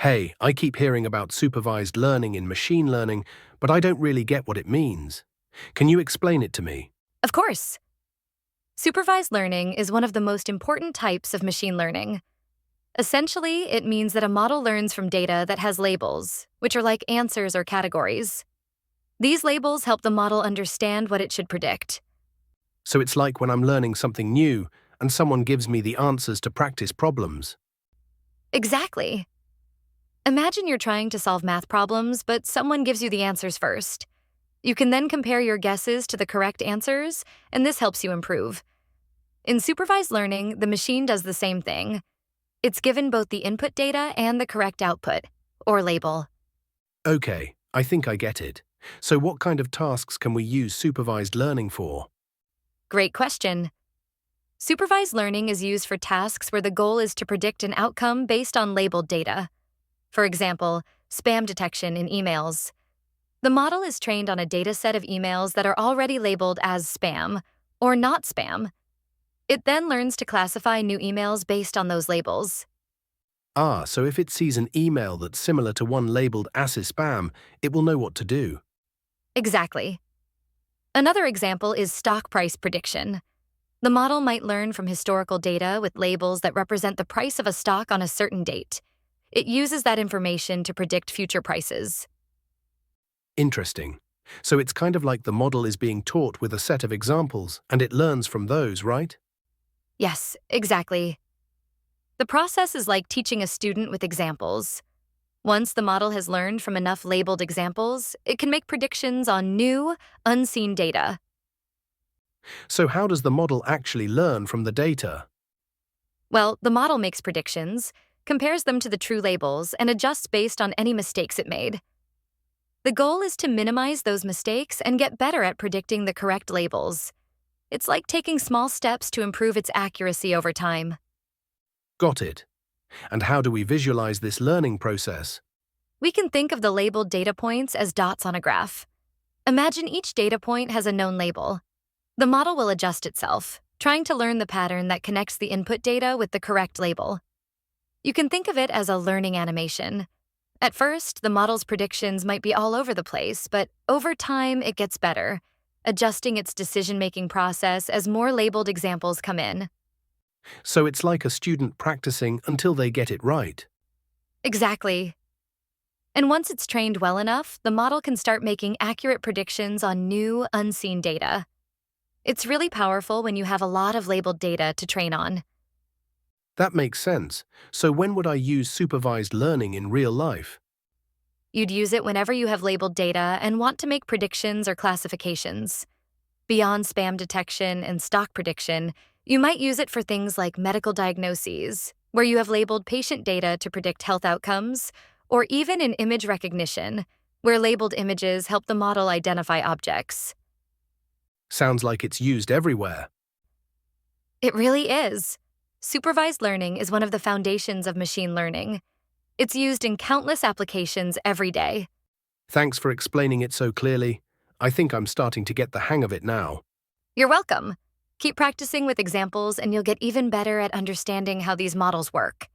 Hey, I keep hearing about supervised learning in machine learning, but I don't really get what it means. Can you explain it to me? Of course. Supervised learning is one of the most important types of machine learning. Essentially, it means that a model learns from data that has labels, which are like answers or categories. These labels help the model understand what it should predict. So it's like when I'm learning something new and someone gives me the answers to practice problems. Exactly. Imagine you're trying to solve math problems, but someone gives you the answers first. You can then compare your guesses to the correct answers, and this helps you improve. In supervised learning, the machine does the same thing. It's given both the input data and the correct output, or label. Okay, I think I get it. So what kind of tasks can we use supervised learning for? Great question. Supervised learning is used for tasks where the goal is to predict an outcome based on labeled data. For example, spam detection in emails. The model is trained on a dataset of emails that are already labeled as spam or not spam. It then learns to classify new emails based on those labels. Ah, so if it sees an email that's similar to one labeled as spam, it will know what to do. Exactly. Another example is stock price prediction. The model might learn from historical data with labels that represent the price of a stock on a certain date. It uses that information to predict future prices. Interesting. So it's kind of like the model is being taught with a set of examples, and it learns from those, right? Yes, exactly. The process is like teaching a student with examples. Once the model has learned from enough labeled examples, it can make predictions on new, unseen data. So how does the model actually learn from the data? Well, the model makes predictions, compares them to the true labels, and adjusts based on any mistakes it made. The goal is to minimize those mistakes and get better at predicting the correct labels. It's like taking small steps to improve its accuracy over time. Got it. And how do we visualize this learning process? We can think of the labeled data points as dots on a graph. Imagine each data point has a known label. The model will adjust itself, trying to learn the pattern that connects the input data with the correct label. You can think of it as a learning animation. At first, the model's predictions might be all over the place, but over time, it gets better, adjusting its decision-making process as more labeled examples come in. So it's like a student practicing until they get it right. Exactly. And once it's trained well enough, the model can start making accurate predictions on new, unseen data. It's really powerful when you have a lot of labeled data to train on. That makes sense. So when would I use supervised learning in real life? You'd use it whenever you have labeled data and want to make predictions or classifications. Beyond spam detection and stock prediction, you might use it for things like medical diagnoses, where you have labeled patient data to predict health outcomes, or even in image recognition, where labeled images help the model identify objects. Sounds like it's used everywhere. It really is. Supervised learning is one of the foundations of machine learning. It's used in countless applications every day. Thanks for explaining it so clearly. I think I'm starting to get the hang of it now. You're welcome. Keep practicing with examples and you'll get even better at understanding how these models work.